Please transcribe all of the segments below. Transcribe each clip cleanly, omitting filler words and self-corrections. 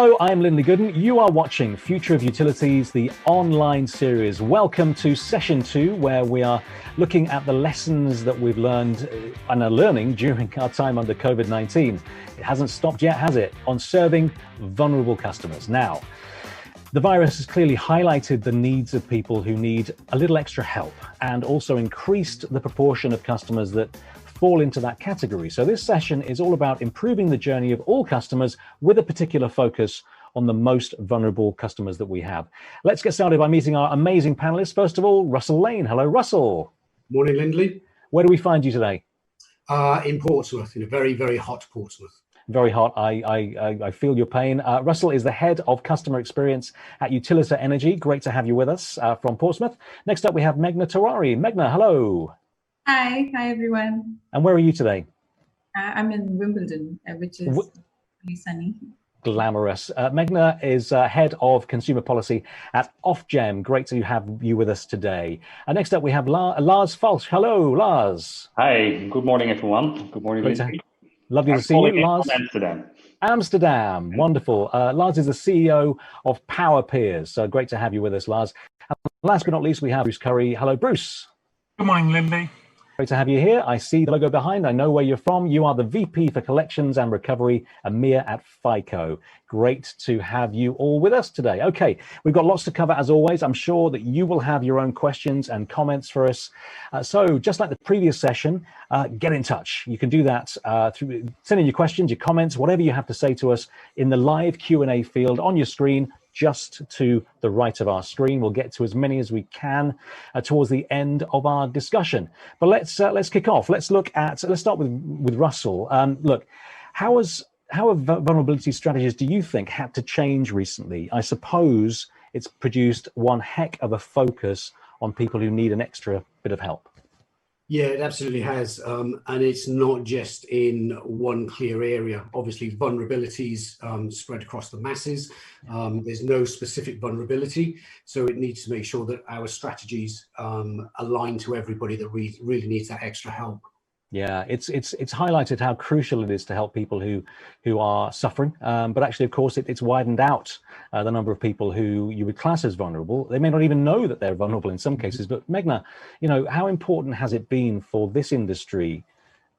Hello, I'm Lindley Gooden. You are watching Future of Utilities, the online series. Welcome to session 2, where we are looking at the lessons that we've learned and are learning during our time under COVID-19. It hasn't stopped yet, has it? On serving vulnerable customers. Now, the virus has clearly highlighted the needs of people who need a little extra help and also increased the proportion of customers that fall into that category. So this session is all about improving the journey of all customers with a particular focus on the most vulnerable customers that we have. Let's get started by meeting our amazing panelists. First of all, Russell Lane. Hello, Russell. Morning, Lindley. Where do we find you today? In Portsmouth, in a very, very hot Portsmouth. Very hot. I feel your pain. Russell is the head of customer experience at Utilita Energy. Great to have you with us from Portsmouth. Next up, we have Meghna Tewari. Meghna, hello. Hi everyone. And where are you today? I'm in Wimbledon, which is really sunny. Glamorous. Meghna is head of consumer policy at Ofgem. Great to have you with us today. Next up, we have Lars Falch. Hello, Lars. Hi. Good morning, everyone. Good morning, Lindsay. Lovely to see you, Lars. From Amsterdam. Amsterdam. Wonderful. Lars is the CEO of PowerPeers. So great to have you with us, Lars. And last but not least, we have Bruce Curry. Hello, Bruce. Good morning, Lindsay. Great to have you here. I see the logo behind. I know where you're from. You are the VP for Collections and Recovery, EMEA at FICO. Great to have you all with us today. Okay, we've got lots to cover as always. I'm sure that you will have your own questions and comments for us. So just like the previous session, get in touch. You can do that through sending your questions, your comments, whatever you have to say to us in the live Q&A field on your screen. Just to the right of our screen. We'll get to as many as we can towards the end of our discussion. But let's kick off. Let's start with Russell. Look, how have vulnerability strategies, do you think, had to change recently? I suppose it's produced one heck of a focus on people who need an extra bit of help. Yeah, it absolutely has. And it's not just in one clear area. Obviously, vulnerabilities spread across the masses. There's no specific vulnerability. So it needs to make sure that our strategies align to everybody that really needs that extra help. Yeah, it's highlighted how crucial it is to help people who are suffering. But actually, of course, it's widened out the number of people who you would class as vulnerable. They may not even know that they're vulnerable in some cases. But Meghna, how important has it been for this industry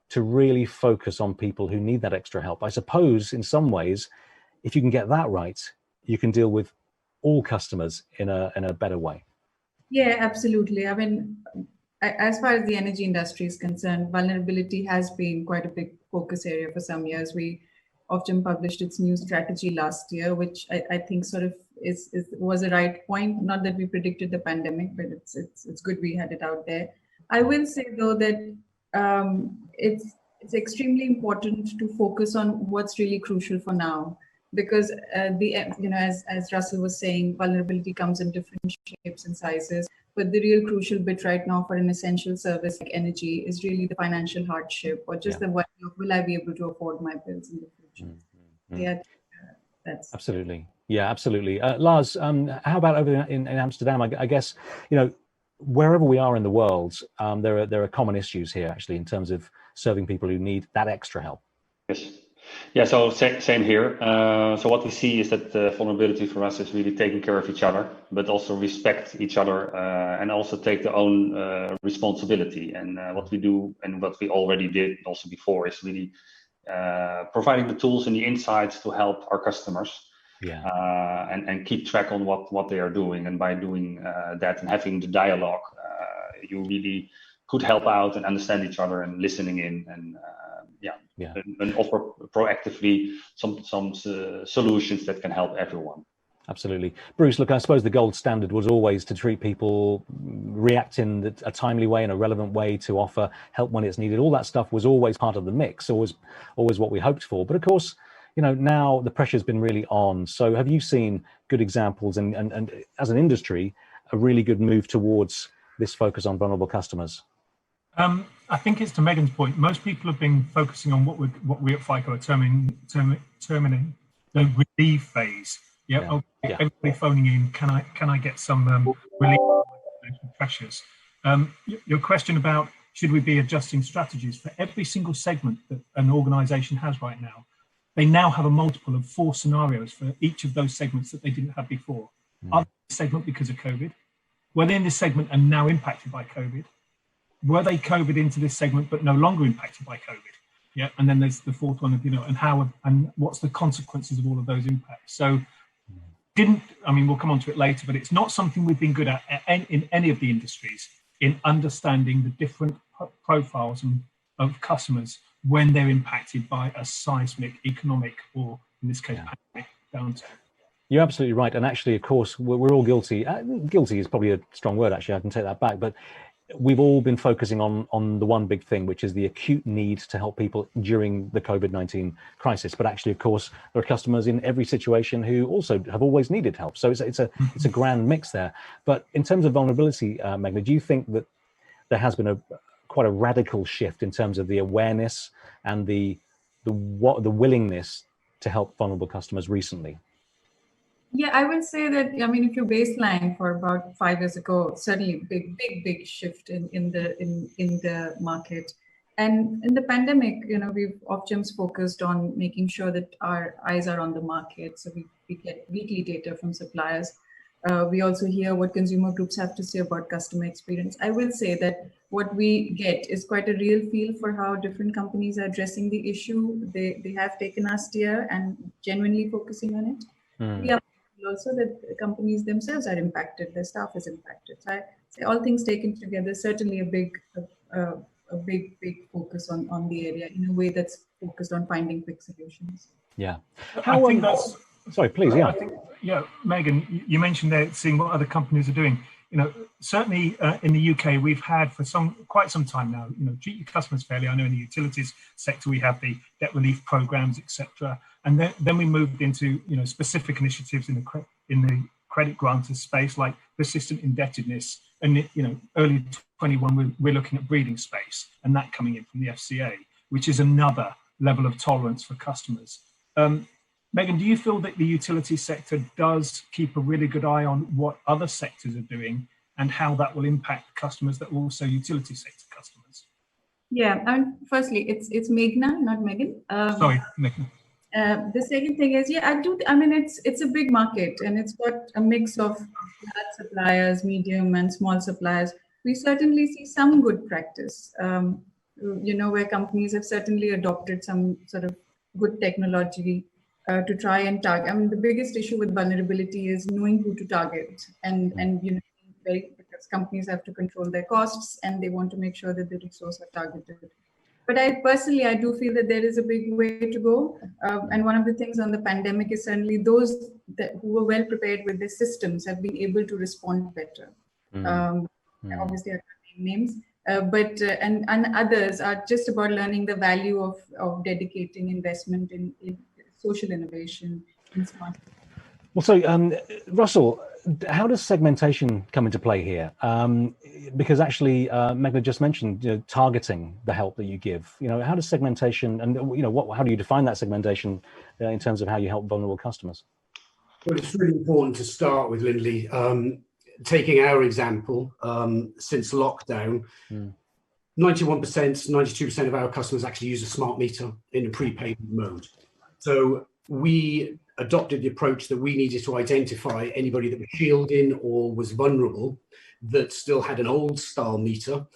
to really focus on people who need that extra help? I suppose in some ways, if you can get that right, you can deal with all customers in a better way. Yeah, absolutely. I mean, as far as the energy industry is concerned, vulnerability has been quite a big focus area for some years. Ofgem published its new strategy last year, which I think sort of was a right point. Not that we predicted the pandemic, but it's good we had it out there. I will say though that it's extremely important to focus on what's really crucial for now, because as Russell was saying, vulnerability comes in different shapes and sizes. But the real crucial bit right now for an essential service like energy is really the financial hardship, or just the what will I be able to afford my bills in the future? Yeah, that's absolutely. Yeah, absolutely. Lars, how about over in Amsterdam? I guess wherever we are in the world, there are common issues here actually in terms of serving people who need that extra help. Yes. Yeah, so same here. So what we see is that vulnerability for us is really taking care of each other, but also respect each other and also take their own responsibility. And what we do and what we already did also before is really providing the tools and the insights to help our customers and keep track on what they are doing. And by doing that and having the dialogue, you really could help out and understand each other and listening in and offer proactively some solutions that can help everyone. Absolutely. Bruce, look, I suppose the gold standard was always to treat people, react in a timely way, in a relevant way, to offer help when it's needed. All that stuff was always part of the mix, always what we hoped for. But of course, now the pressure's been really on. So have you seen good examples and as an industry, a really good move towards this focus on vulnerable customers? I think it's to Megan's point. Most people have been focusing on what we at FICO are terming the relief phase. Everybody phoning in. Can I get some relief pressures? Your question about should we be adjusting strategies for every single segment that an organisation has right now? they now have a multiple of 4 scenarios for each of those segments that they didn't have before. Are they in this segment because of COVID? Were they in this segment and now impacted by COVID? Were they COVID into this segment but no longer impacted by COVID? Yeah, and then there's the fourth one of, and how and what's the consequences of all of those impacts. So we'll come on to it later, but it's not something we've been good at in any of the industries, in understanding the different profiles of customers when they're impacted by a seismic economic, or in this case, pandemic downturn. You're absolutely right. And actually, of course, we're all guilty. Guilty is probably a strong word, actually. I can take that back. But we've all been focusing on the one big thing, which is the acute need to help people during the COVID-19 crisis. But actually, of course, there are customers in every situation who also have always needed help. So it's a grand mix there. But in terms of vulnerability, Meghna, do you think that there has been quite a radical shift in terms of the awareness and the willingness to help vulnerable customers recently? Yeah, I would say that, if you baseline for about 5 years ago, certainly big shift in the market. And in the pandemic, Ofgem's focused on making sure that our eyes are on the market. So we get weekly data from suppliers. We also hear what consumer groups have to say about customer experience. I will say that what we get is quite a real feel for how different companies are addressing the issue. They have taken our steer and genuinely focusing on it. We are also that companies themselves are impacted, their staff is impacted. So I say all things taken together, certainly a big focus on the area in a way that's focused on finding quick solutions. Yeah. I think that's... Sorry, please, yeah. Megan, you mentioned there seeing what other companies are doing. Certainly in the UK, we've had for quite some time now, treat your customers fairly. I know in the utilities sector, we have the debt relief programs, etc. And then we moved into, specific initiatives in the credit grantor space, like persistent indebtedness. And, early 21, we're looking at breathing space, and that coming in from the FCA, which is another level of tolerance for customers. Megan, do you feel that the utility sector does keep a really good eye on what other sectors are doing and how that will impact customers that are also utility sector customers? Yeah, firstly, it's Meghna, not Megan. Sorry, Meghna. The second thing is, I do. It's a big market, and it's got a mix of large suppliers, medium and small suppliers. We certainly see some good practice, where companies have certainly adopted some sort of good technology to try and target. The biggest issue with vulnerability is knowing who to target, and because companies have to control their costs and they want to make sure that the resources are targeted. But I do feel that there is a big way to go. And one of the things on the pandemic is certainly those who were well prepared with their systems have been able to respond better. Obviously, I can't name names, but others are just about learning the value of dedicating investment in social innovation in smart. Well, so Russell, how does segmentation come into play here? Because actually, Meghna just mentioned targeting the help that you give. How does segmentation, and how do you define that segmentation in terms of how you help vulnerable customers? Well, it's really important to start with, Lindley. Taking our example, since lockdown, 91%, 92% of our customers actually use a smart meter in a prepaid mode. So we adopted the approach that we needed to identify anybody that was shielding or was vulnerable that still had an old style meter,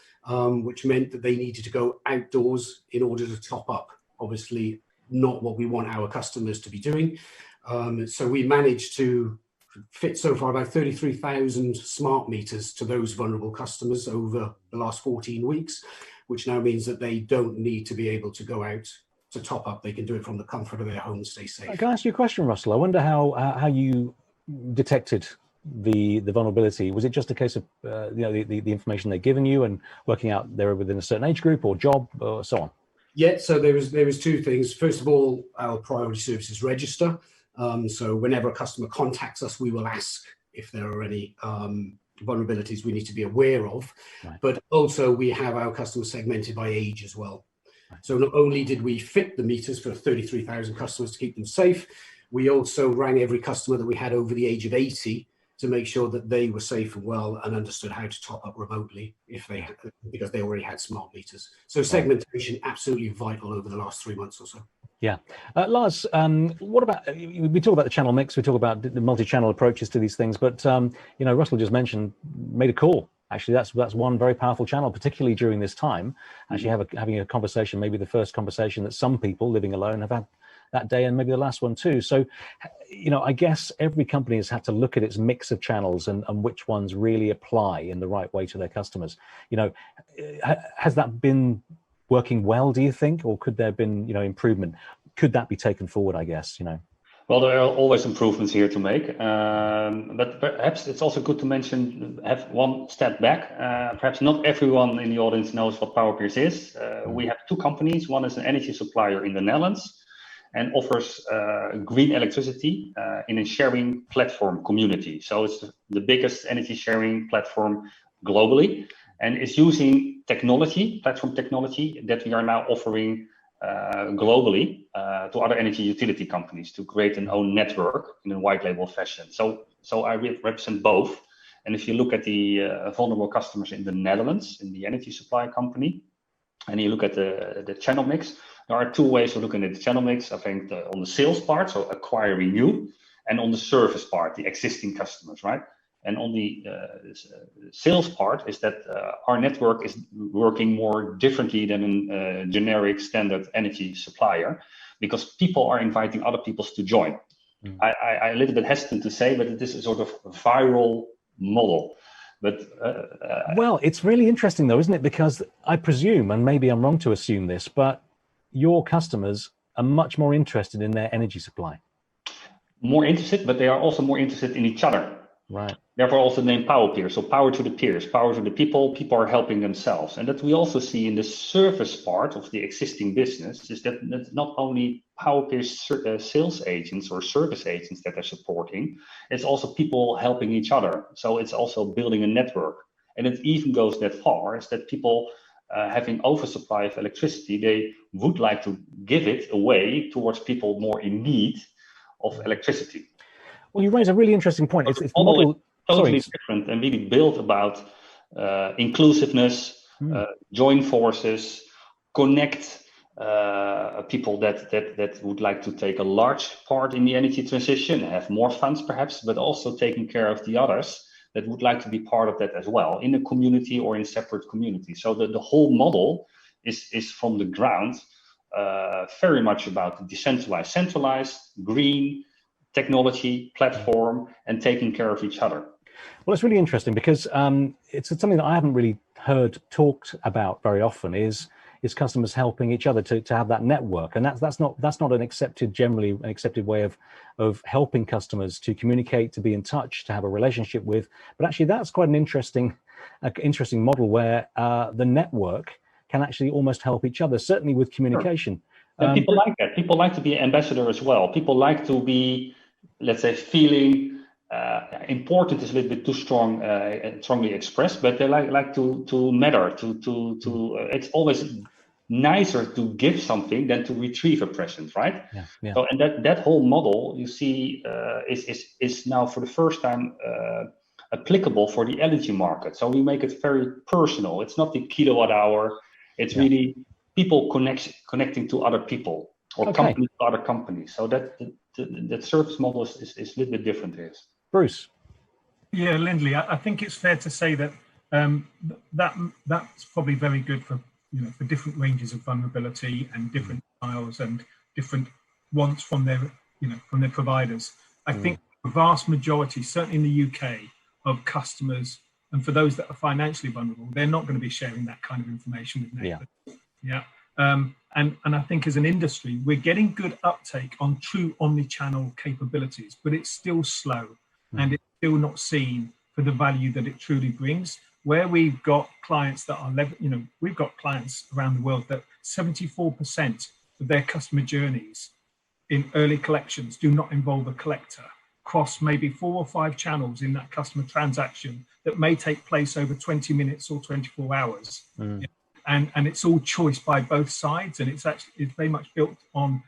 which meant that they needed to go outdoors in order to top up. Obviously, not what we want our customers to be doing. So we managed to fit so far about 33,000 smart meters to those vulnerable customers over the last 14 weeks, which now means that they don't need to be able to go out to top up. They can do it from the comfort of their home and stay safe. Can I ask you a question, Russell? I wonder how you detected the vulnerability. Was it just a case of the information they've given you and working out they were within a certain age group or job or so on? Yeah, so there was two things. First of all, our priority services register. So whenever a customer contacts us, we will ask if there are any vulnerabilities we need to be aware of. Right. But also we have our customers segmented by age as well. So not only did we fit the meters for 33,000 customers to keep them safe, we also rang every customer that we had over the age of 80 to make sure that they were safe and well and understood how to top up remotely because they already had smart meters. So segmentation absolutely vital over the last 3 months or so. Yeah. Lars, what about, we talk about the channel mix, we talk about the multi-channel approaches to these things, but, you know, Russell just made a call. Actually, that's one very powerful channel, particularly during this time. Actually, having a conversation, maybe the first conversation that some people living alone have had that day, and maybe the last one too. So, you know, I guess every company has had to look at its mix of channels and which ones really apply in the right way to their customers. You know, has that been working well, do you think, or could there have been, you know, improvement? Could that be taken forward, I guess, you know? Well, there are always improvements here to make, but perhaps it's also good to mention, have one step back. Perhaps not everyone in the audience knows what PowerPeers is. We have two companies. One is an energy supplier in the Netherlands and offers green electricity in a sharing platform community. So it's the biggest energy sharing platform globally, and it's using technology, platform technology, that we are now offering globally to other energy utility companies to create an own network in a white label fashion. So I represent both. And if you look at the vulnerable customers in the Netherlands, in the energy supply company, and you look at the channel mix, there are two ways of looking at the channel mix. I think on the sales part, so acquiring new, and on the service part, the existing customers, right? And on the sales part is that our network is working more differently than a generic standard energy supplier, because people are inviting other people to join. I a little bit hesitant to say, but it is a sort of viral model. But well, it's really interesting though, isn't it? Because I presume, and maybe I'm wrong to assume this, but your customers are much more interested in their energy supply. More interested, but they are also more interested in each other. Right. Therefore, also named PowerPeers. So power to the peers, power to the people. People are helping themselves, and that we also see in the service part of the existing business is that not only PowerPeers sales agents or service agents that are supporting, it's also people helping each other. So it's also building a network, and it even goes that far as that people having oversupply of electricity, they would like to give it away towards people more in need of electricity. Well, you raise a really interesting point. It's the model totally different and really built about inclusiveness, join forces, connect people that would like to take a large part in the energy transition, have more funds perhaps, but also taking care of the others that would like to be part of that as well, in a community or in a separate community. So the whole model is from the ground very much about decentralized, centralized, green, technology, platform, and taking care of each other. Well, it's really interesting because it's something that I haven't really heard talked about very often is customers helping each other to have that network. And that's not an generally accepted way of helping customers to communicate, to be in touch, to have a relationship with. But actually that's quite an interesting model where the network can actually almost help each other, certainly with communication. Sure. And people like that. People like to be ambassador as well. People like to be, let's say, feeling important is a little bit too strongly expressed, but they like to matter. It's always nicer to give something than to retrieve a present, right? Yeah. So, and that whole model you see is now for the first time applicable for the energy market. So we make it very personal. It's not the kilowatt hour. It's really people connecting to other people or companies to other companies. So that service model is a little bit different here. Bruce. Yeah, Lindley, I think it's fair to say that that's probably very good for for different ranges of vulnerability and different styles and different wants from their from their providers. I think the vast majority, certainly in the UK, of customers, and for those that are financially vulnerable, they're not going to be sharing that kind of information with neighbours. And I think as an industry, we're getting good uptake on true omni-channel capabilities, but it's still slow and it's still not seen for the value that it truly brings. Where we've got clients that are, we've got clients around the world that 74% of their customer journeys in early collections do not involve a collector, across maybe 4 or 5 channels in that customer transaction that may take place over 20 minutes or 24 hours. And it's all choice by both sides, and it's very much built on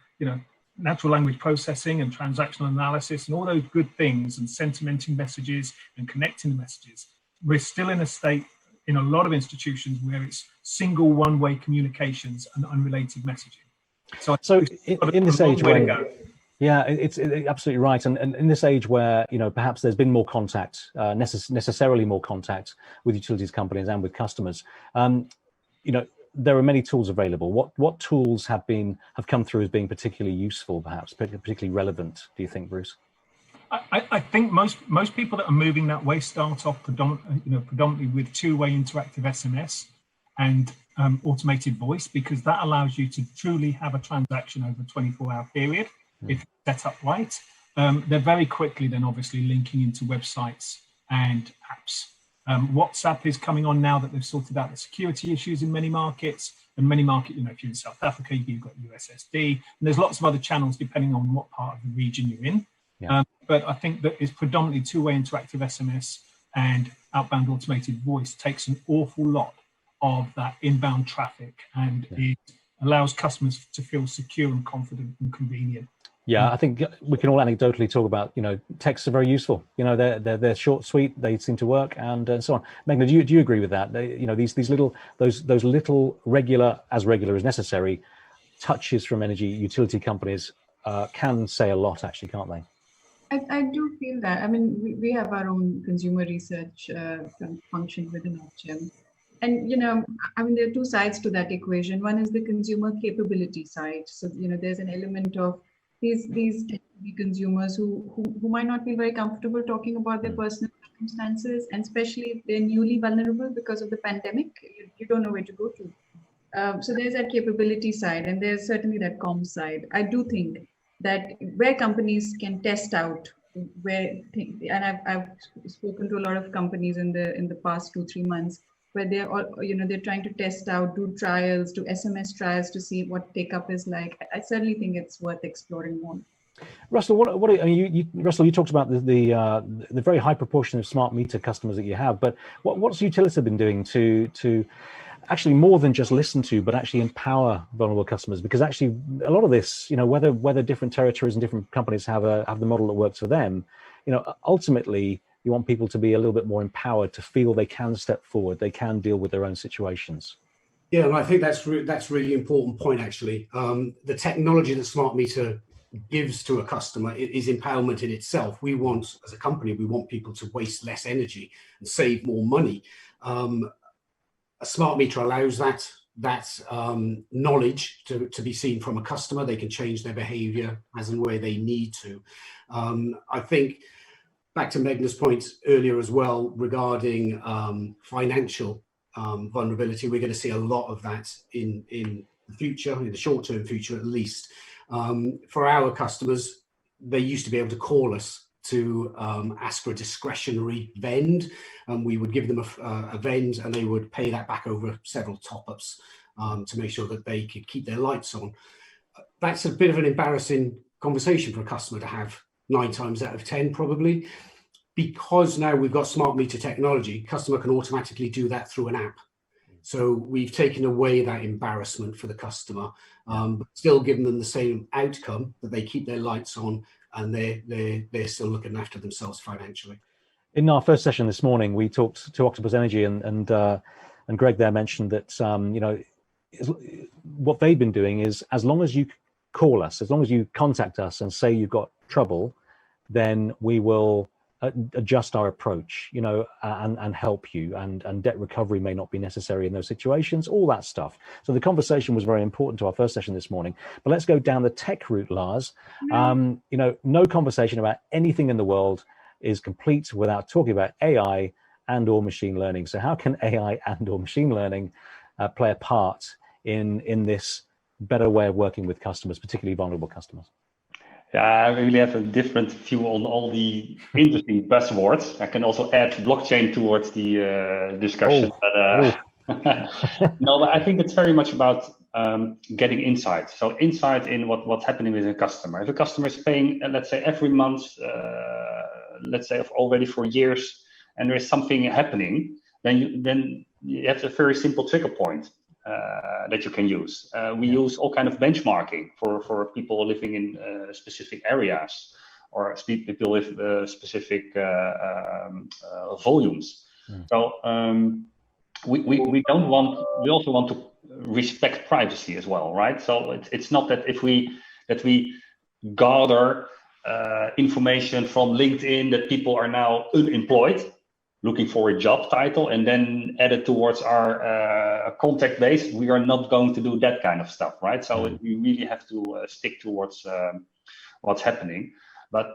natural language processing and transactional analysis and all those good things, and sentimenting messages and connecting the messages. We're still in a state in a lot of institutions where it's single one-way communications and unrelated messaging. So in this age when, yeah, it's absolutely right. And in this age where, perhaps there's been more contact, necessarily more contact with utilities companies and with customers, there are many tools available. What tools have come through as being particularly useful, perhaps particularly relevant, do you think, Bruce? I think most people that are moving that way start off predominantly with two-way interactive SMS and automated voice, because that allows you to truly have a transaction over a 24-hour period if it's set up right. They're very quickly then obviously linking into websites and apps. WhatsApp is coming on now that they've sorted out the security issues in many markets. And many markets, if you're in South Africa, you've got USSD, and there's lots of other channels depending on what part of the region you're in. Yeah. But I think that it's predominantly two-way interactive SMS and outbound automated voice takes an awful lot of that inbound traffic, and it allows customers to feel secure and confident and convenient. Yeah, I think we can all anecdotally talk about, texts are very useful. They're short, sweet, they seem to work, and so on. Meghna, do you agree with that? These little, those little regular as necessary touches from energy utility companies can say a lot, actually, can't they? I do feel that. I mean, we have our own consumer research function within Ofgem. And, there are two sides to that equation. One is the consumer capability side. So, there's an element of these tend to be consumers who might not feel very comfortable talking about their personal circumstances, and especially if they're newly vulnerable because of the pandemic, you don't know where to go to. So there's that capability side, and there's certainly that comms side. I do think that where companies can test out and I've spoken to a lot of companies in the past 2-3 months where they're trying to test out, do trials, do SMS trials to see what take up is like. I certainly think it's worth exploring more. Russell, Russell, you talked about the very high proportion of smart meter customers that you have, but what's Utilita been doing to actually more than just listen to, but actually empower vulnerable customers? Because actually a lot of this, whether different territories and different companies have the model that works for them, ultimately you want people to be a little bit more empowered to feel they can step forward, they can deal with their own situations. Yeah, and I think that's really important point, actually. The technology that smart meter gives to a customer is empowerment in itself. We want, as a company, we want people to waste less energy and save more money. A smart meter allows that knowledge to be seen from a customer. They can change their behavior as and where they need to. I think back to Meghna's point earlier as well regarding financial vulnerability, we're going to see a lot of that in the future, in the short-term future at least. For our customers, they used to be able to call us to ask for a discretionary vend, and we would give them a vend and they would pay that back over several top-ups to make sure that they could keep their lights on. That's a bit of an embarrassing conversation for a customer to have 9 times out of 10 probably. Because now we've got smart meter technology, customer can automatically do that through an app. So we've taken away that embarrassment for the customer, but still giving them the same outcome, that they keep their lights on and they're still looking after themselves financially. In our first session this morning, we talked to Octopus Energy, and Greg there mentioned that what they've been doing is, as long as you call us, as long as you contact us and say you've got trouble, then we will adjust our approach, and help you, and debt recovery may not be necessary in those situations, all that stuff. So the conversation was very important to our first session this morning. But let's go down the tech route, Lars. No conversation about anything in the world is complete without talking about AI and or machine learning. So how can AI and or machine learning play a part in this better way of working with customers, particularly vulnerable customers? Yeah, I really have a different view on all the interesting buzzwords. I can also add blockchain towards the discussion. No, but I think it's very much about getting insight. So insight in what's happening with a customer. If a customer is paying, let's say every month, let's say already for years, and there is something happening, then you have a very simple trigger point that you can use. We use all kind of benchmarking for people living in specific areas, or people with specific volumes. So we don't want, we also want to respect privacy as well, right? So it's not that if we gather information from LinkedIn that people are now unemployed, looking for a job title, and then add it towards our contact base. We are not going to do that kind of stuff, right? So we really have to stick towards what's happening, but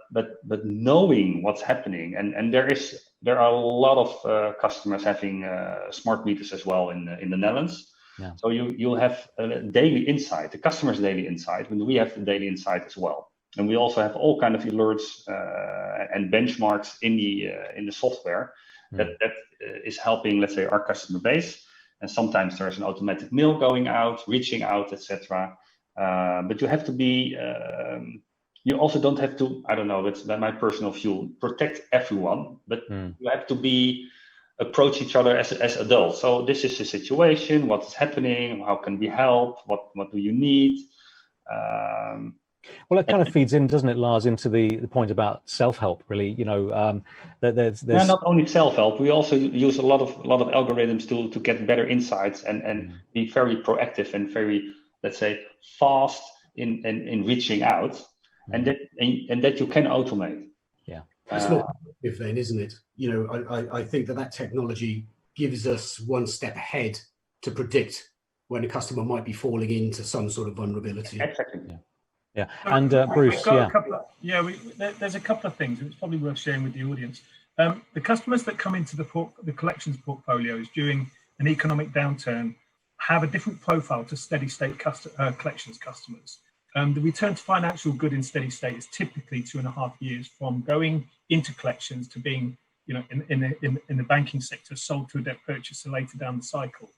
knowing what's happening, and there are a lot of customers having smart meters as well in the Netherlands. Yeah. So you'll have a daily insight, the customer's daily insight, when we have the daily insight as well. And we also have all kind of alerts and benchmarks in the software that is helping, let's say, our customer base. And sometimes there's an automatic mail going out, reaching out, etc. But you have to be, you also don't have to, I don't know, that's my personal view, protect everyone, but you have to approach each other as adults. So this is the situation, what is happening, how can we help, what do you need? Well, it kind of feeds in, doesn't it, Lars, into the point about self-help, really. You know, there's not only self-help, we also use a lot of algorithms to get better insights and be very proactive and very, let's say, fast in reaching out, and that you can automate. Yeah, that's not if then, isn't it? You know, I think that technology gives us one step ahead to predict when a customer might be falling into some sort of vulnerability. Exactly. Yeah. Yeah, and Bruce, there's a couple of things, and it's probably worth sharing with the audience. The customers that come into the collections portfolios during an economic downturn have a different profile to steady state collections customers. The return to financial good in steady state is typically 2.5 years from going into collections to being, you know, in the banking sector, sold to a debt purchaser later down the cycle.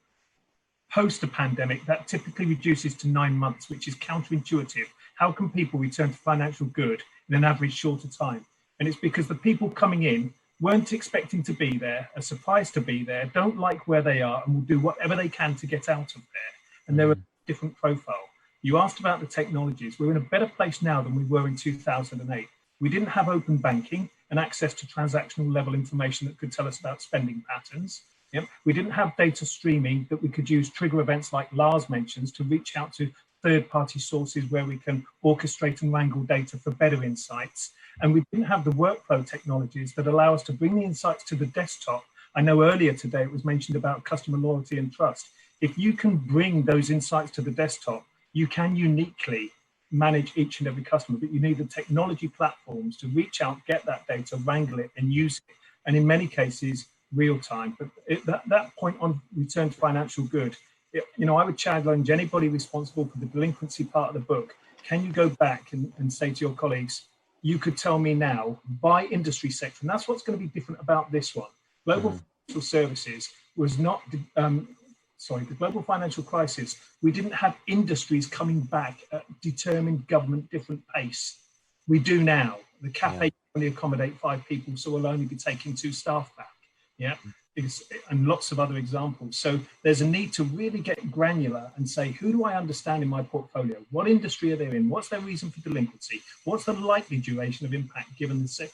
Post a pandemic, that typically reduces to 9 months, which is counterintuitive. How can people return to financial good in an average shorter time? And it's because the people coming in weren't expecting to be there, are surprised to be there, don't like where they are, and will do whatever they can to get out of there. And they're a different profile. You asked about the technologies. We're in a better place now than we were in 2008. We didn't have open banking and access to transactional level information that could tell us about spending patterns. Yep. We didn't have data streaming that we could use trigger events like Lars mentions to reach out to third-party sources where we can orchestrate and wrangle data for better insights. And we didn't have the workflow technologies that allow us to bring the insights to the desktop. I know earlier today it was mentioned about customer loyalty and trust. If you can bring those insights to the desktop, you can uniquely manage each and every customer, but you need the technology platforms to reach out, get that data, wrangle it, and use it. And in many cases, real time. But that point on return to financial good, you know, I would challenge anybody responsible for the delinquency part of the book. Can you go back and say to your colleagues, you could tell me now by industry sector, and that's what's going to be different about this one. Global financial services was not, the global financial crisis, we didn't have industries coming back at determined government different pace. We do now. The cafe can only accommodate 5 people, so we'll only be taking 2 staff back. Yeah, and lots of other examples. So there's a need to really get granular and say, who do I understand in my portfolio? What industry are they in? What's their reason for delinquency? What's the likely duration of impact given the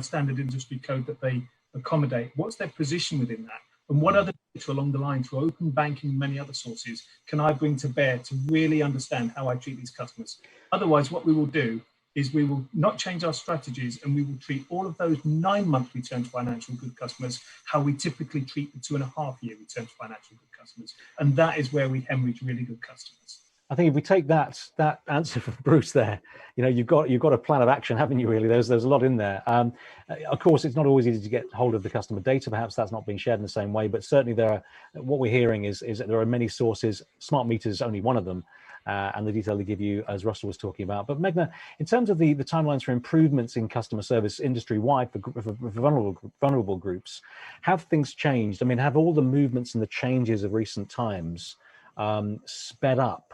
standard industry code that they accommodate? What's their position within that? And what other data along the line through open banking and many other sources can I bring to bear to really understand how I treat these customers? Otherwise, what we will do is we will not change our strategies, and we will treat all of those 9-month return to financial good customers how we typically treat the 2.5-year return to financial good customers. And that is where we hemorrhage really good customers. I think if we take that answer from Bruce there, you know, you've got a plan of action, haven't you? Really, there's a lot in there. Of course, it's not always easy to get hold of the customer data. Perhaps that's not being shared in the same way, but certainly what we're hearing is that there are many sources. Smart meters, only one of them. And the detail they give you, as Russell was talking about. But Meghna, in terms of the timelines for improvements in customer service industry-wide for vulnerable groups, have things changed? I mean, have all the movements and the changes of recent times sped up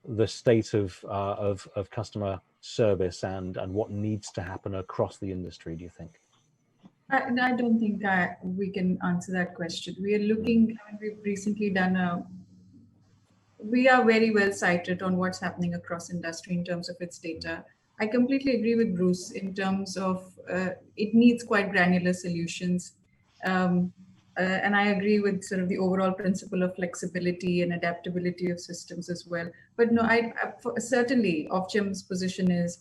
the state of customer service and what needs to happen across the industry, do you think? I don't think we can answer that question. We are looking, we've recently done we are very well cited on what's happening across industry in terms of its data. I completely agree with Bruce in terms of it needs quite granular solutions. And I agree with sort of the overall principle of flexibility and adaptability of systems as well. But no, certainly Ofgem's position is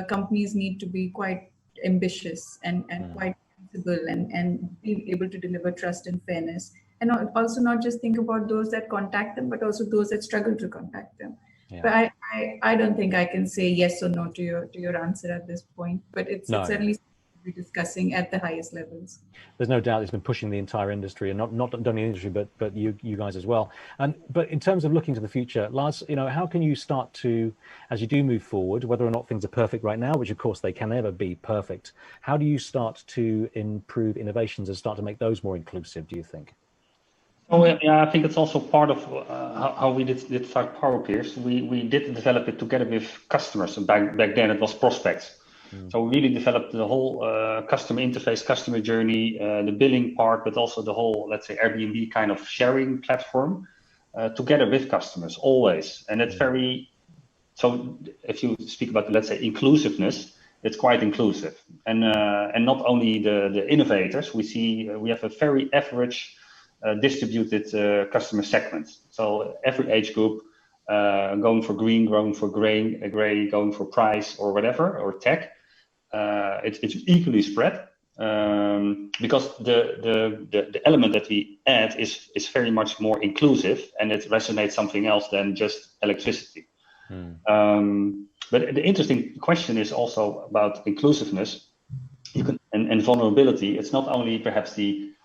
companies need to be quite ambitious and quite flexible and be able to deliver trust and fairness. And also not just think about those that contact them, but also those that struggle to contact them. Yeah. But I don't think I can say yes or no to your answer at this point. But it's certainly be discussing at the highest levels. There's no doubt it's been pushing the entire industry, and not only the industry, but you guys as well. But in terms of looking to the future, Lars, how can you start to, as you do move forward, whether or not things are perfect right now, which of course they can never be perfect, how do you start to improve innovations and start to make those more inclusive, do you think? Oh yeah, I think it's also part of how we did start PowerPeers. We did develop it together with customers, and back then it was prospects. So we really developed the whole customer interface, customer journey, the billing part, but also the whole, let's say, Airbnb kind of sharing platform together with customers always. And it's so if you speak about, let's say, inclusiveness, it's quite inclusive. And not only the innovators, we have a very average distributed customer segment. So every age group, going for green, going for gray, going for price or whatever, or tech. It's equally spread because the element that we add is very much more inclusive, and it resonates something else than just electricity. But the interesting question is also about inclusiveness and vulnerability. It's not only perhaps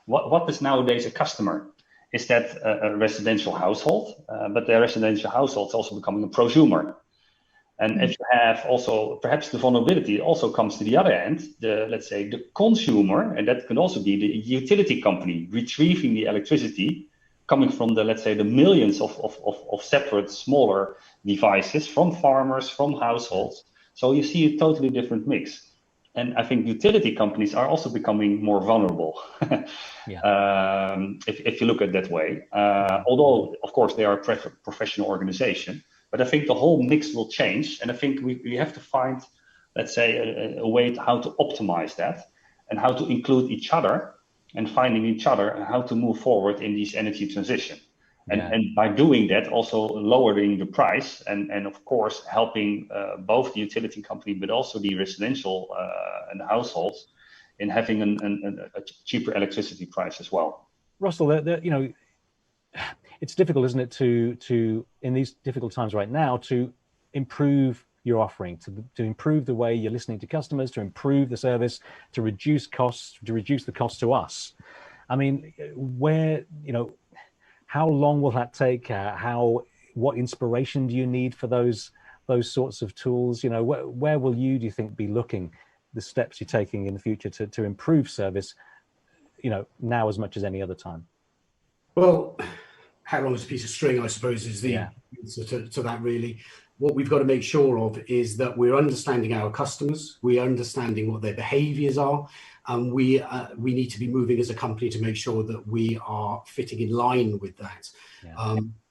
what is nowadays a customer. Is that a residential household? But the residential household is also becoming a prosumer. And if you have also, perhaps the vulnerability also comes to the other end, let's say the consumer, and that can also be the utility company retrieving the electricity coming from let's say the millions of separate smaller devices from farmers, from households. So you see a totally different mix. And I think utility companies are also becoming more vulnerable, if you look at it that way. Although, of course, they are a professional organization. But I think the whole mix will change. And I think we have to find, let's say, a way how to optimize that and how to include each other and finding each other and how to move forward in this energy transition. And by doing that, also lowering the price and of course, helping both the utility company, but also the residential and households in having a cheaper electricity price as well. Russell, it's difficult, isn't it, to in these difficult times right now, to improve your offering, to improve the way you're listening to customers, to improve the service, to reduce costs, to reduce the cost to us. I mean, how long will that take? What inspiration do you need for those sorts of tools? Where will you, do you think, be looking, the steps you're taking in the future to improve service, now as much as any other time? Well, how long is a piece of string, I suppose, is the answer to that, really. What we've got to make sure of is that we're understanding our customers, we're understanding what their behaviors are, and we need to be moving as a company to make sure that we are fitting in line with that.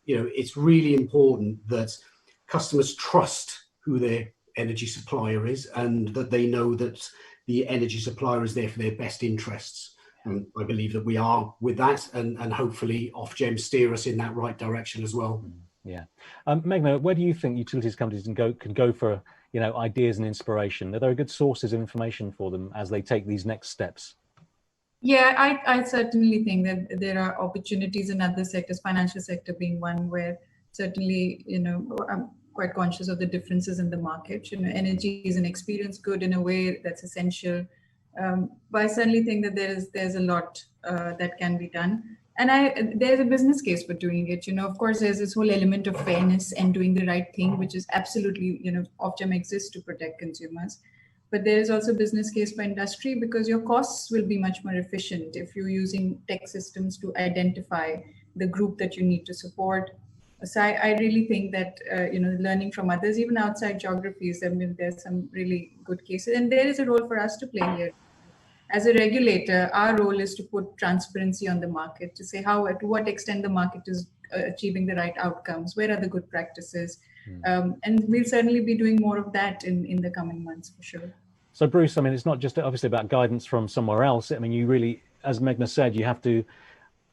It's really important that customers trust who their energy supplier is and that they know that the energy supplier is there for their best interests. And I believe that we are with that, and hopefully Ofgem steer us in that right direction as well. Yeah. Meghna, where do you think utilities companies can go for ideas and inspiration? Are there good sources of information for them as they take these next steps? Yeah, I certainly think that there are opportunities in other sectors, financial sector being one, where certainly, I'm quite conscious of the differences in the market. Energy is an experience good in a way that's essential. But I certainly think that there's a lot that can be done. And there's a business case for doing it. Of course, there's this whole element of fairness and doing the right thing, which is absolutely, Ofgem exists to protect consumers. But there is also a business case for industry because your costs will be much more efficient if you're using tech systems to identify the group that you need to support. So I really think that, learning from others, even outside geographies, there's some really good cases. And there is a role for us to play here. As a regulator, our role is to put transparency on the market, to say to what extent the market is achieving the right outcomes, where are the good practices. And we'll certainly be doing more of that in the coming months, for sure. So Bruce, it's not just obviously about guidance from somewhere else. You really, as Meghna said, you have to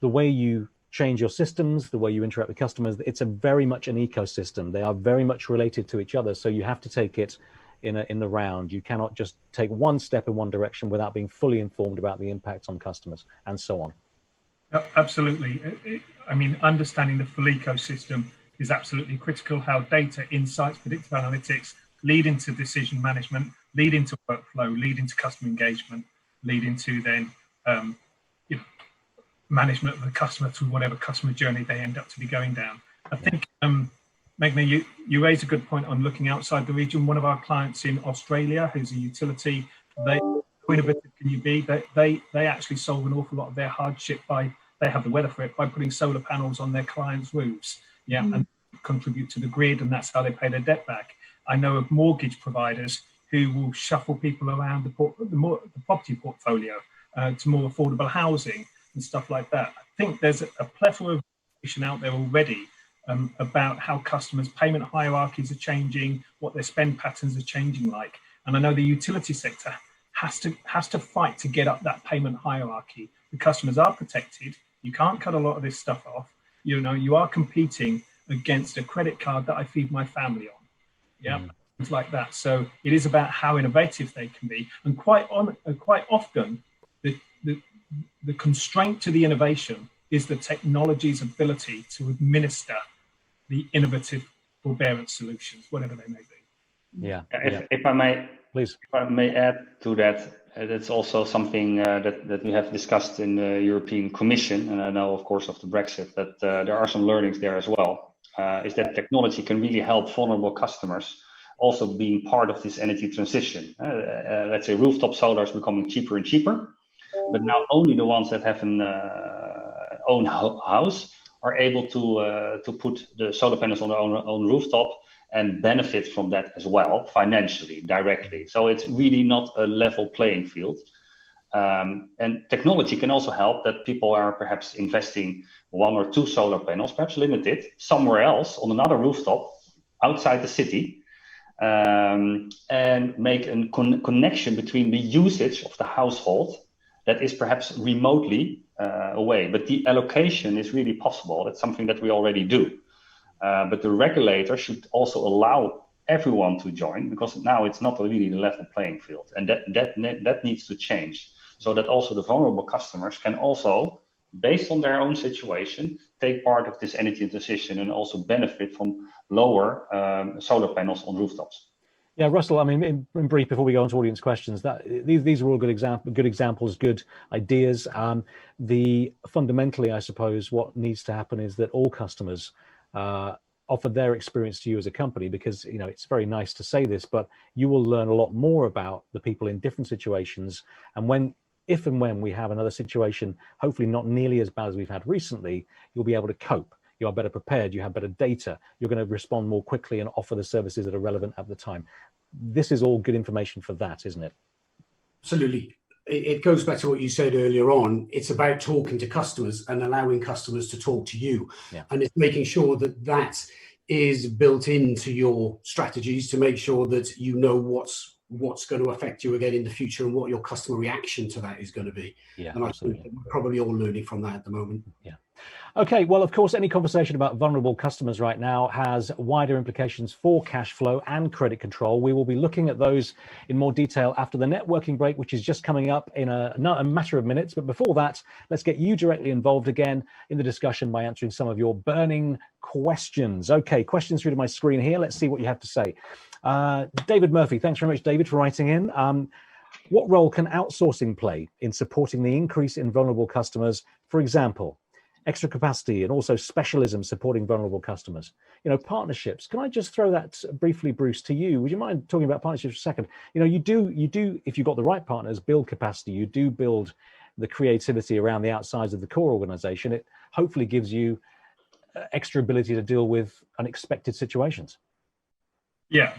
the way you change your systems, the way you interact with customers, it's a very much an ecosystem. They are very much related to each other. So you have to take it in the round. You cannot just take one step in one direction without being fully informed about the impact on customers and so on. Absolutely. I mean, understanding the full ecosystem is absolutely critical. How data, insights, predictive analytics lead into decision management, lead into workflow, lead into customer engagement, lead into then management of the customer through whatever customer journey they end up to be going down. I think, Meghna, you raise a good point on looking outside the region. One of our clients in Australia, who's a utility, how innovative can you be? They actually solve an awful lot of their hardship by, they have the weather for it, by putting solar panels on their clients' roofs, and contribute to the grid, and that's how they pay their debt back. I know of mortgage providers who will shuffle people around the property portfolio to more affordable housing and stuff like that. I think there's a plethora of information out there already about how customers' payment hierarchies are changing, what their spend patterns are changing like. And I know the utility sector has to fight to get up that payment hierarchy. The customers are protected. You can't cut a lot of this stuff off. You know, you are competing against a credit card that I feed my family on. Things like that. So it is about how innovative they can be. And quite often, the constraint to the innovation is the technology's ability to administer the innovative forbearance solutions, whatever they may be. If I may, please. If I may add to that, that's also something that we have discussed in the European Commission, and I know, of course, of the Brexit, that there are some learnings there as well, is that technology can really help vulnerable customers also being part of this energy transition. Let's say rooftop solar is becoming cheaper and cheaper, but now only the ones that have an own house are able to put the solar panels on their own rooftop and benefit from that as well financially, directly. So it's really not a level playing field. And technology can also help that people are perhaps investing 1 or 2 solar panels, perhaps limited, somewhere else on another rooftop outside the city, and make a connection between the usage of the household that is perhaps remotely away, but the allocation is really possible. That's something that we already do. But the regulator should also allow everyone to join, because now it's not really the level playing field, and that needs to change, so that also the vulnerable customers can also, based on their own situation, take part of this energy transition and also benefit from lower solar panels on rooftops. Yeah, Russell, I mean, in brief, before we go on to audience questions, these are all good examples, good ideas. Fundamentally, I suppose, what needs to happen is that all customers offer their experience to you as a company, because, you know, it's very nice to say this, but you will learn a lot more about the people in different situations. And if and when we have another situation, hopefully not nearly as bad as we've had recently, you'll be able to cope. You are better prepared, you have better data, you're going to respond more quickly and offer the services that are relevant at the time. This is all good information for that, isn't it? Absolutely. It goes back to what you said earlier on. It's about talking to customers and allowing customers to talk to you. And it's making sure that that is built into your strategies to make sure that you know what's going to affect you again in the future and what your customer reaction to that is going to be. And I think we're probably all learning from that at the moment. Okay, well, of course, any conversation about vulnerable customers right now has wider implications for cash flow and credit control. We will be looking at those in more detail after the networking break, which is just coming up in a matter of minutes. But before that, let's get you directly involved again in the discussion by answering some of your burning questions. Okay, questions through to my screen here. Let's see what you have to say. David Murphy, thanks very much, David, for writing in. What role can outsourcing play in supporting the increase in vulnerable customers? For example, extra capacity and also specialism supporting vulnerable customers. You know, partnerships. Can I just throw that briefly, Bruce, to you? Would you mind talking about partnerships for a second? You know, you do, if you've got the right partners, build capacity. You do build the creativity around the outsides of the core organization. It hopefully gives you extra ability to deal with unexpected situations. Yeah,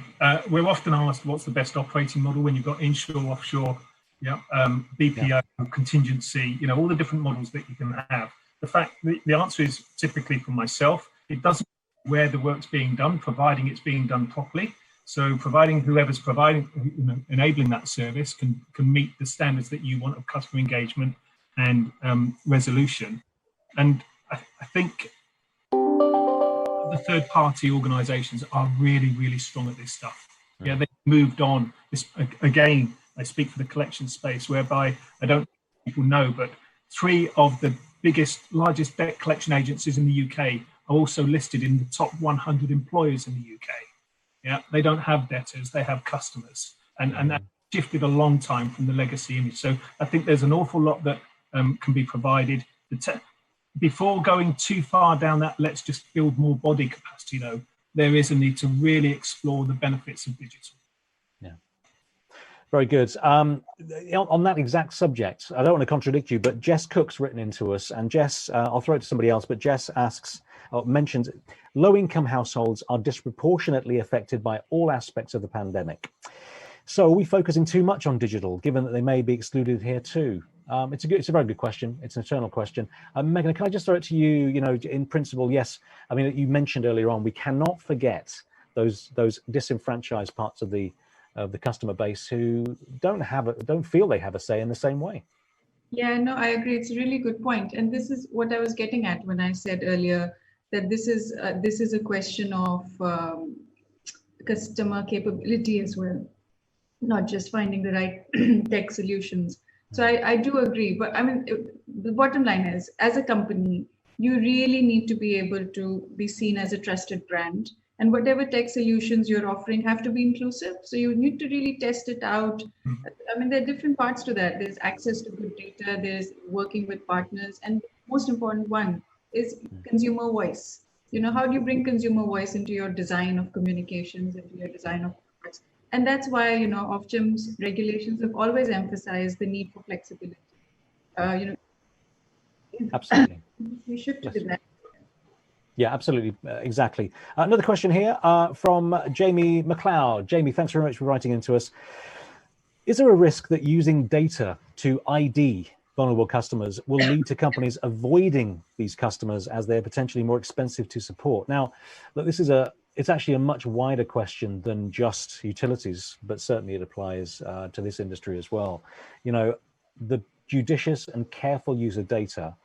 we're often asked what's the best operating model when you've got inshore, offshore, BPO, contingency, you know, all the different models that you can have. The answer is typically from myself. It doesn't matter where the work's being done, providing it's being done properly. So providing whoever's providing, you know, enabling that service can meet the standards that you want of customer engagement and resolution. And I think the third-party organisations are really, really strong at this stuff. Yeah, they've moved on. This again, I speak for the collection space, whereby I don't think people know, but 3 of the largest debt collection agencies in the UK are also listed in the top 100 employers in the UK. Yeah, they don't have debtors, they have customers, and that shifted a long time from the legacy image. So I think there's an awful lot that can be provided. Before going too far down that, let's just build more body capacity, though, there is a need to really explore the benefits of digital. Yeah. Very good. On that exact subject, I don't want to contradict you, but Jess Cook's written into us, and Jess, I'll throw it to somebody else, but Jess asks, mentions, low-income households are disproportionately affected by all aspects of the pandemic. So are we focusing too much on digital, given that they may be excluded here too? It's a very good question. It's an eternal question. Meghna, can I just throw it to you? You know, in principle, yes. I mean, you mentioned earlier on, we cannot forget those disenfranchised parts of the customer base who don't feel they have a say in the same way. Yeah, no, I agree. It's a really good point, and this is what I was getting at when I said earlier that this is a question of customer capability as well, not just finding the right tech solutions. So I do agree, but I mean, the bottom line is, as a company, you really need to be able to be seen as a trusted brand, and whatever tech solutions you're offering have to be inclusive. So you need to really test it out. I mean, there are different parts to that. There's access to good data, there's working with partners, and the most important one is consumer voice. You know, how do you bring consumer voice into your design of communications, into your design of products? And that's why, you know, Ofgem's regulations have always emphasized the need for flexibility. You know, absolutely. We should do that. Yeah, absolutely. Exactly. Another question here from Jamie McLeod. Jamie, thanks very much for writing into us. Is there a risk that using data to ID vulnerable customers will lead to companies avoiding these customers as they're potentially more expensive to support? Now, look, it's actually a much wider question than just utilities, but certainly it applies to this industry as well. You know, the judicious and careful use of data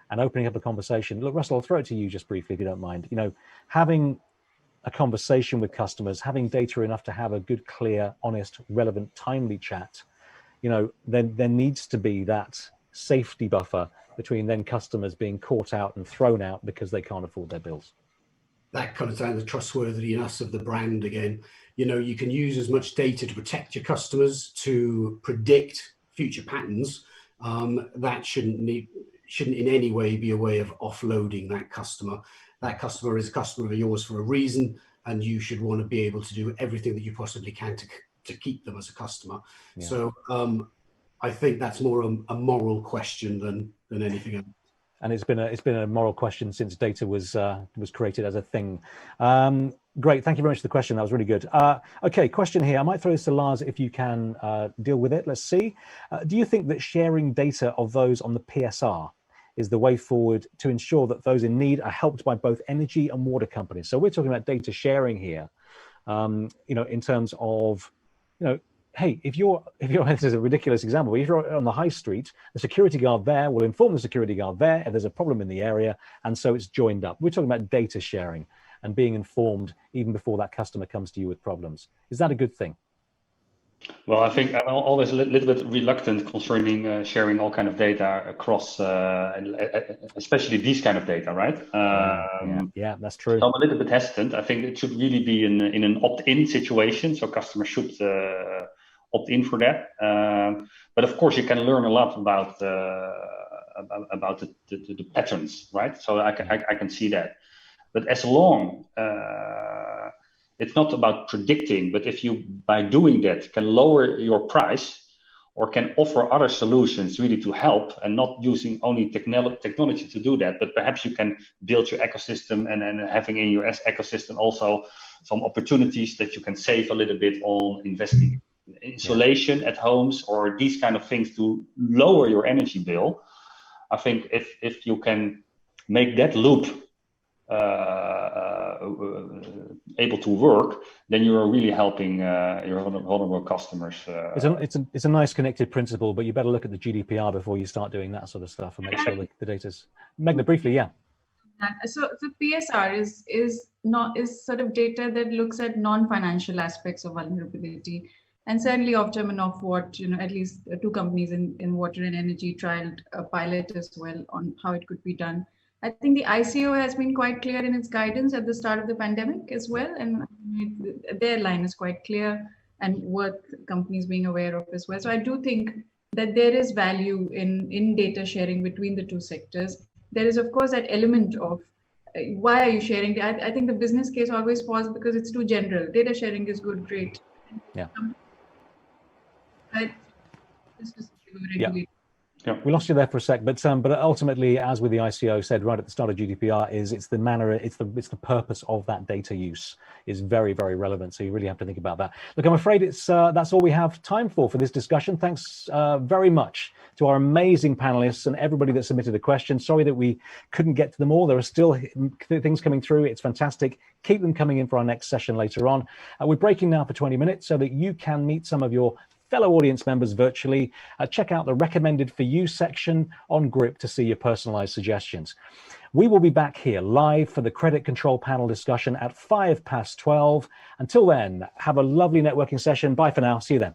and opening up a conversation. Look, Russell, I'll throw it to you just briefly, if you don't mind. You know, having a conversation with customers, having data enough to have a good, clear, honest, relevant, timely chat, you know, then there needs to be that safety buffer between then customers being caught out and thrown out because they can't afford their bills. That comes down to the trustworthiness of the brand again. You know, you can use as much data to protect your customers, to predict future patterns. That shouldn't in any way be a way of offloading that customer. That customer is a customer of yours for a reason, and you should want to be able to do everything that you possibly can to keep them as a customer. Yeah. So I think that's more a moral question than anything else. And it's been a moral question since data was created as a thing. Great, thank you very much for the question. That was really good. Okay, question here. I might throw this to Lars if you can deal with it. Let's see. Do you think that sharing data of those on the PSR is the way forward to ensure that those in need are helped by both energy and water companies? So we're talking about data sharing here. You know, in terms of, you know, hey, if you're this is a ridiculous example, but if you're on the high street, the security guard there will inform the security guard there if there's a problem in the area, and so it's joined up. We're talking about data sharing and being informed even before that customer comes to you with problems. Is that a good thing? Well, I think I'm always a little bit reluctant concerning sharing all kind of data across, especially these kind of data, right? Yeah, that's true. So I'm a little bit hesitant. I think it should really be in an opt-in situation, so customers should opt in for that. But of course, you can learn a lot about the patterns, right? So I can see that. But as long it's not about predicting, but if you, by doing that, can lower your price or can offer other solutions really to help and not using only technology to do that, but perhaps you can build your ecosystem and having in your ecosystem also some opportunities that you can save a little bit on investing in insulation at homes or these kind of things to lower your energy bill. I think if you can make that loop able to work, then you are really helping your vulnerable customers. It's a nice connected principle, but you better look at the GDPR before you start doing that sort of stuff and make sure that the data's. Meghna, briefly, yeah. So the PSR is sort of data that looks at non-financial aspects of vulnerability, and certainly Ofgem and Ofwat, at least 2 companies in water and energy trialed a pilot as well on how it could be done. I think the ICO has been quite clear in its guidance at the start of the pandemic as well, and their line is quite clear and worth companies being aware of as well. So I do think that there is value in data sharing between the 2 sectors. There is, of course, that element of why are you sharing? I think the business case always falls because it's too general. Data sharing is good, great. Yeah. But this is yeah. We lost you there for a sec, but ultimately, as with the ICO said right at the start of GDPR, it's the manner, it's the purpose of that data use is very, very relevant. So you really have to think about that. Look, I'm afraid that's all we have time for this discussion. Thanks very much to our amazing panelists and everybody that submitted a question. Sorry that we couldn't get to them all. There are still things coming through. It's fantastic. Keep them coming in for our next session later on. We're breaking now for 20 minutes so that you can meet some of your fellow audience members virtually. Check out the recommended for you section on GRIP to see your personalized suggestions. We will be back here live for the credit control panel discussion at 12:05. Until then, have a lovely networking session. Bye for now. See you then.